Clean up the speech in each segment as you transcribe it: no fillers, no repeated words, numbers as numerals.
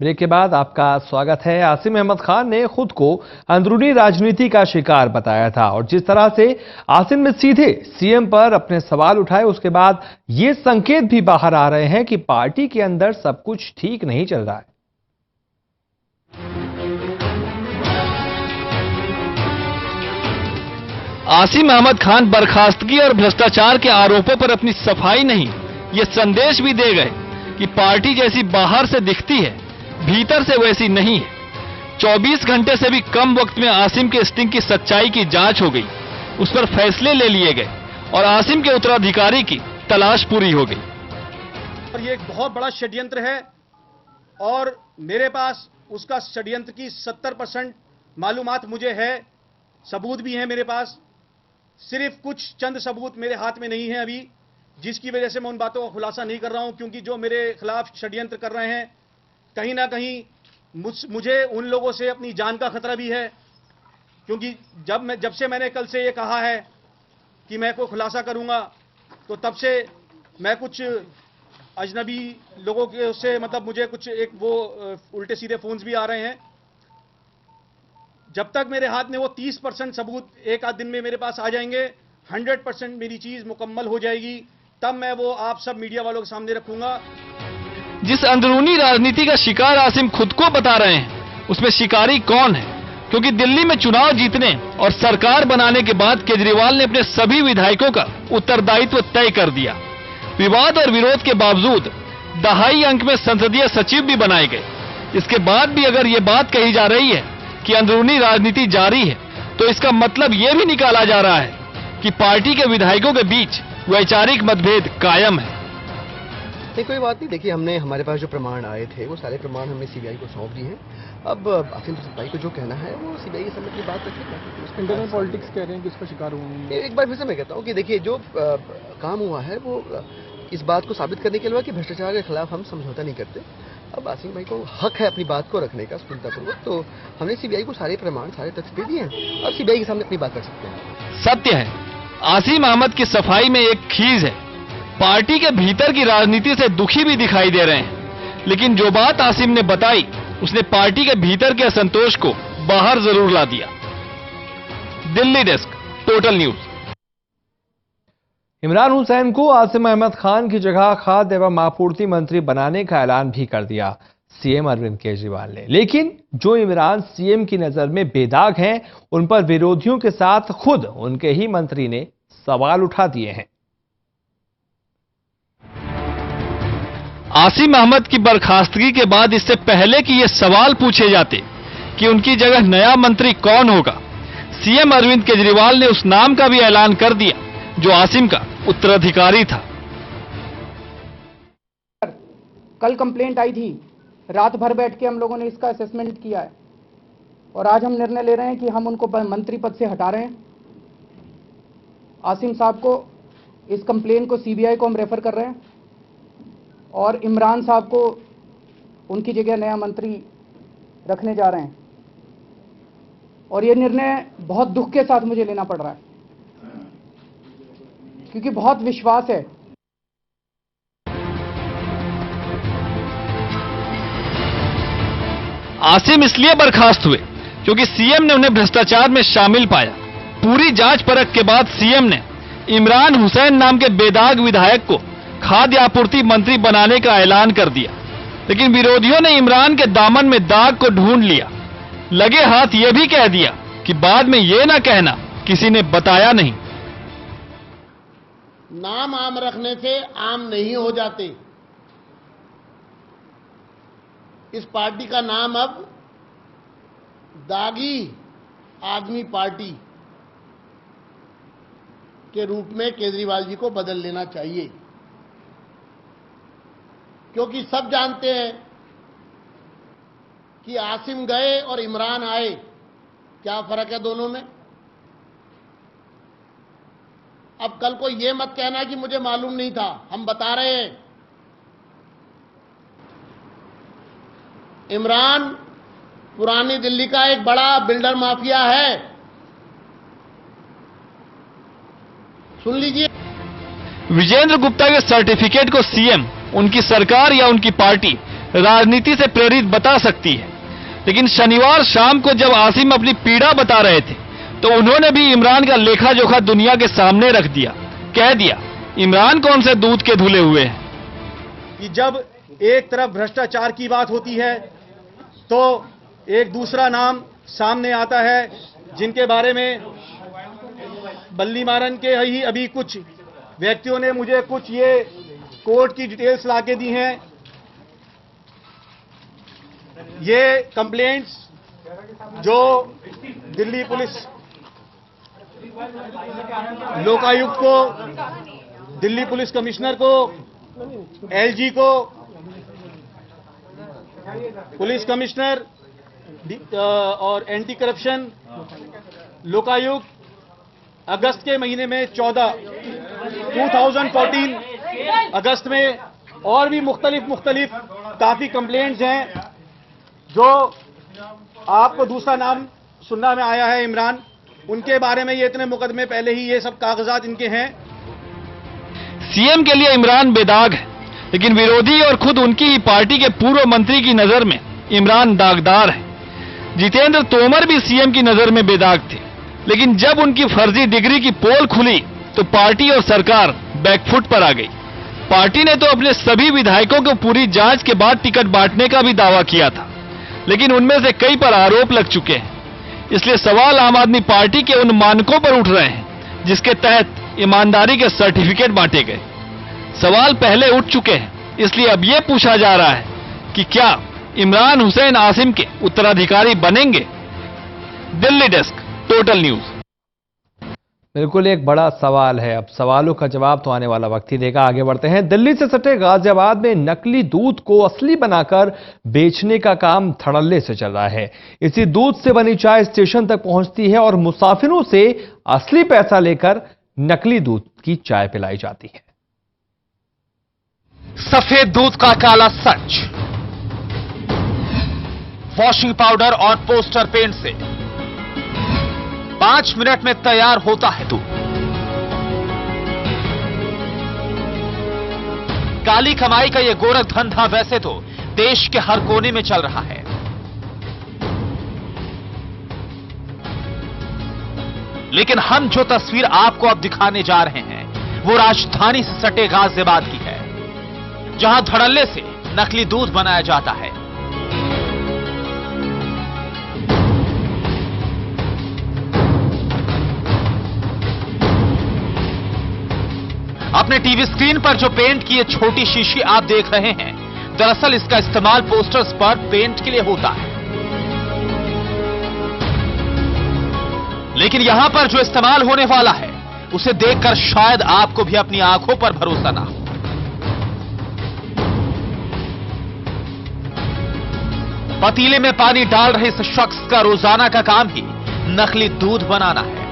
Break के बाद आपका स्वागत है। आसिम अहमद खान ने खुद को अंदरूनी राजनीति का शिकार बताया था और जिस तरह से आसिम ने सीधे सीएम पर अपने सवाल उठाए, उसके बाद ये संकेत भी बाहर आ रहे हैं कि पार्टी के अंदर सब कुछ ठीक नहीं चल रहा है। आसिम अहमद खान बर्खास्तगी और भ्रष्टाचार के आरोपों पर अपनी सफाई नहीं, ये संदेश भी दे गए कि पार्टी जैसी बाहर से दिखती है, भीतर से वैसी नहीं है। 24 घंटे से भी कम वक्त में आसिम के स्टिंग की सच्चाई की जांच हो गई, उस पर फैसले ले लिए गए और आसिम के उत्तराधिकारी की तलाश पूरी हो गई। और ये एक बहुत बड़ा षड्यंत्र है और मेरे पास उसका षड्यंत्र की 70% मालूमात मुझे है, सबूत भी हैं मेरे पास। सिर्फ कुछ चंद सबूत मेरे हाथ में नहीं है अभी, जिसकी वजह से मैं उन बातों का खुलासा नहीं कर रहा हूं, क्योंकि जो मेरे खिलाफ षड्यंत्र कर रहे हैं कहीं ना कहीं मुझे उन लोगों से अपनी जान का खतरा भी है। क्योंकि जब से मैंने कल से ये कहा है कि मैं कोई खुलासा करूंगा, तो तब से मैं कुछ अजनबी लोगों के उससे मतलब मुझे कुछ एक वो उल्टे सीधे फोन्स भी आ रहे हैं। जब तक मेरे हाथ में वो 30% सबूत एक आध दिन में मेरे पास आ जाएंगे, 100% मेरी चीज मुकम्मल हो जाएगी, तब मैं वो आप सब मीडिया वालों के सामने रखूंगा। जिस अंदरूनी राजनीति का शिकार आसिम खुद को बता रहे हैं, उसमें शिकारी कौन है? क्योंकि दिल्ली में चुनाव जीतने और सरकार बनाने के बाद केजरीवाल ने अपने सभी विधायकों का उत्तरदायित्व तय कर दिया। विवाद और विरोध के बावजूद दहाई अंक में संसदीय सचिव भी बनाए गए। इसके बाद भी अगर ये बात कही जा रही है कि अंदरूनी राजनीति जारी है, तो इसका मतलब ये भी निकाला जा रहा है कि पार्टी के विधायकों के बीच वैचारिक मतभेद कायम है। नहीं, कोई बात नहीं। देखिए, हमने हमारे पास जो प्रमाण आए थे वो सारे प्रमाण हमने सीबीआई को सौंप दिए हैं। अब आसिम भाई को जो कहना है वो सीबीआई के सामने अपनी बात रखेगा। इंटरनल पॉलिटिक्स कह रहे हैं कि इसका शिकार हुए। एक बार फिर से मैं कहता हूँ कि देखिए, जो काम हुआ है वो इस बात को साबित करने के लिए कि भ्रष्टाचार के खिलाफ हम समझौता नहीं करते। अब आसिम भाई को हक है अपनी बात को रखने का स्फूर्तिपूर्वक, तो हमने सीबीआई को सारे प्रमाण, सारे तथ्य दे दिए हैं और सीबीआई के सामने अपनी बात रख सकते हैं। सत्य है, आसिम अहमद की सफाई में एक खीज है। पार्टी के भीतर की राजनीति से दुखी भी दिखाई दे रहे हैं, लेकिन जो बात आसिम ने बताई उसने पार्टी के भीतर के असंतोष को बाहर जरूर ला दिया। Delhi desk, total news. Imran Hussain को आसिम अहमद खान की जगह खाद्य एवं आपूर्ति मंत्री बनाने का ऐलान भी कर दिया सीएम अरविंद केजरीवाल ने। लेकिन जो इमरान सीएम की नजर में बेदाग हैं, उन पर विरोधियों के साथ खुद उनके ही मंत्री ने सवाल उठा दिए हैं। आसिम अहमद की बर्खास्तगी के बाद इससे पहले कि ये सवाल पूछे जाते कि उनकी जगह नया मंत्री कौन होगा, सीएम अरविंद केजरीवाल ने उस नाम का भी ऐलान कर दिया जो आसिम का उत्तराधिकारी था। कल कंप्लेंट आई थी, रात भर बैठ के हम लोगों ने इसका असेसमेंट किया है और आज हम निर्णय ले रहे हैं कि हम उनको मंत्री पद से हटा रहे हैं। आसिम साहब को, इस कंप्लेंट को सीबीआई को हम रेफर कर रहे हैं और इमरान साहब को उनकी जगह नया मंत्री रखने जा रहे हैं। और ये निर्णय बहुत दुख के साथ मुझे लेना पड़ रहा है, क्योंकि बहुत विश्वास है। आसिम इसलिए बर्खास्त हुए क्योंकि सीएम ने उन्हें भ्रष्टाचार में शामिल पाया। पूरी जांच परख के बाद सीएम ने इमरान हुसैन नाम के बेदाग विधायक को खाद्य आपूर्ति मंत्री बनाने का ऐलान कर दिया। लेकिन विरोधियों ने इमरान के दामन में दाग को ढूंढ लिया। लगे हाथ यह भी कह दिया कि बाद में यह ना कहना किसी ने बताया नहीं। नाम आम रखने से आम नहीं हो जाते। इस पार्टी का नाम अब दागी आदमी पार्टी के रूप में केजरीवाल जी को बदल लेना चाहिए, क्योंकि सब जानते हैं कि आसिम गए और इमरान आए, क्या फर्क है दोनों में। अब कल को ये मत कहना कि मुझे मालूम नहीं था, हम बता रहे हैं। इमरान पुरानी दिल्ली का एक बड़ा बिल्डर माफिया है, सुन लीजिए। विजेंद्र गुप्ता के सर्टिफिकेट को सीएम, उनकी सरकार या उनकी पार्टी राजनीति से प्रेरित बता सकती है, लेकिन शनिवार शाम को जब आसिम अपनी पीड़ा बता रहे थे तो उन्होंने भी इमरान का लेखा जोखा दुनिया के सामने रख दिया। कह दिया इमरान कौन से दूध के धुले हुए हैं। कि जब एक तरफ भ्रष्टाचार की बात होती है तो एक दूसरा नाम सामने आता है, जिनके बारे में बल्ली मारन के ही अभी कुछ व्यक्तियों ने मुझे कुछ ये कोर्ट की डिटेल्स लाके दी हैं। ये कंप्लेंट्स जो दिल्ली पुलिस लोकायुक्त को, दिल्ली पुलिस कमिश्नर को, एलजी को, पुलिस कमिश्नर और एंटी करप्शन लोकायुक्त अगस्त के महीने में 2014 अगस्त में और भी मुख्तलिफ काफी कंप्लेंट्स हैं। जो आपको दूसरा नाम सुनना में आया है इमरान, उनके बारे में ये इतने मुकदमे पहले ही ये सब कागजात इनके हैं। सीएम के लिए इमरान बेदाग है, लेकिन विरोधी और खुद उनकी ही पार्टी के पूर्व मंत्री की नजर में इमरान दागदार है। जितेंद्र तोमर भी सीएम की नजर में बेदाग थे, लेकिन जब उनकी फर्जी डिग्री की पोल खुली तो पार्टी और सरकार बैकफुट पर आ गई। पार्टी ने तो अपने सभी विधायकों को पूरी जांच के बाद टिकट बांटने का भी दावा किया था, लेकिन उनमें से कई पर आरोप लग चुके हैं। इसलिए सवाल आम आदमी पार्टी के उन मानकों पर उठ रहे हैं जिसके तहत ईमानदारी के सर्टिफिकेट बांटे गए। सवाल पहले उठ चुके हैं, इसलिए अब यह पूछा जा रहा है कि क्या इमरान हुसैन आसिम के उत्तराधिकारी बनेंगे। Delhi desk, total news. बिल्कुल एक बड़ा सवाल है, अब सवालों का जवाब तो आने वाला वक्त ही देगा। आगे बढ़ते हैं। दिल्ली से सटे गाजियाबाद में नकली दूध को असली बनाकर बेचने का काम धड़ल्ले से चल रहा है। इसी दूध से बनी चाय स्टेशन तक पहुंचती है और मुसाफिरों से असली पैसा लेकर नकली दूध की चाय पिलाई जाती है। सफेद दूध का काला सच, वॉशिंग पाउडर और पोस्टर पेंट से 5 मिनट में तैयार होता है दूध। काली कमाई का यह गोरख धंधा वैसे तो देश के हर कोने में चल रहा है, लेकिन हम जो तस्वीर आपको अब दिखाने जा रहे हैं वो राजधानी से सटे गाजियाबाद की है, जहां धड़ल्ले से नकली दूध बनाया जाता है। अपने टीवी स्क्रीन पर जो पेंट की ये छोटी शीशी आप देख रहे हैं, दरअसल इसका इस्तेमाल पोस्टर्स पर पेंट के लिए होता है। लेकिन यहां पर जो इस्तेमाल होने वाला है उसे देखकर शायद आपको भी अपनी आंखों पर भरोसा ना हो। पतीले में पानी डाल रहे इस शख्स का रोजाना का काम ही नकली दूध बनाना है।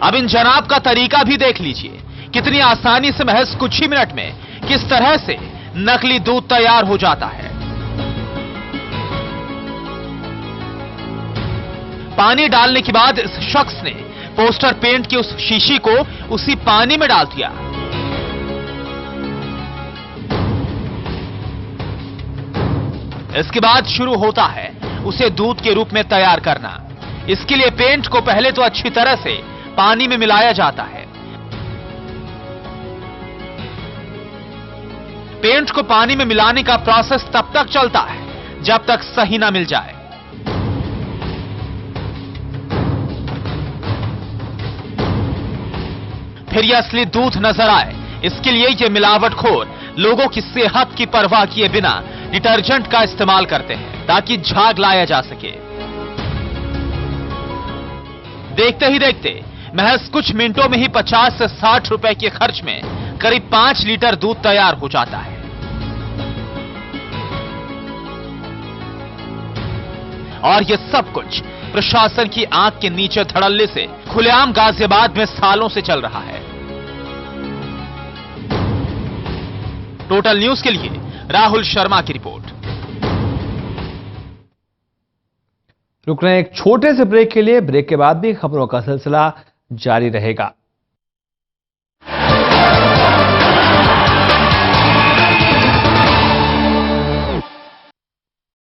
अब इन जनाब का तरीका भी देख लीजिए, कितनी आसानी से महज कुछ ही मिनट में किस तरह से नकली दूध तैयार हो जाता है। पानी डालने के बाद इस शख्स ने पोस्टर पेंट की उस शीशी को उसी पानी में डाल दिया। इसके बाद शुरू होता है उसे दूध के रूप में तैयार करना। इसके लिए पेंट को पहले तो अच्छी तरह से पानी में मिलाया जाता है। पेंट को पानी में मिलाने का प्रोसेस तब तक चलता है जब तक सही ना मिल जाए। फिर यह असली दूध नजर आए, इसके लिए ये मिलावटखोर लोगों की सेहत की परवाह किए बिना डिटर्जेंट का इस्तेमाल करते हैं ताकि झाग लाया जा सके। देखते ही देखते महज कुछ मिनटों में ही 50 से 60 रुपए के खर्च में करीब 5 लीटर दूध तैयार हो जाता है। और यह सब कुछ प्रशासन की आंख के नीचे धड़ल्ले से खुलेआम गाजियाबाद में सालों से चल रहा है। टोटल न्यूज के लिए राहुल शर्मा की रिपोर्ट। रुक रहे हैं एक छोटे से ब्रेक के लिए। ब्रेक के बाद भी खबरों का सिलसिला जारी रहेगा।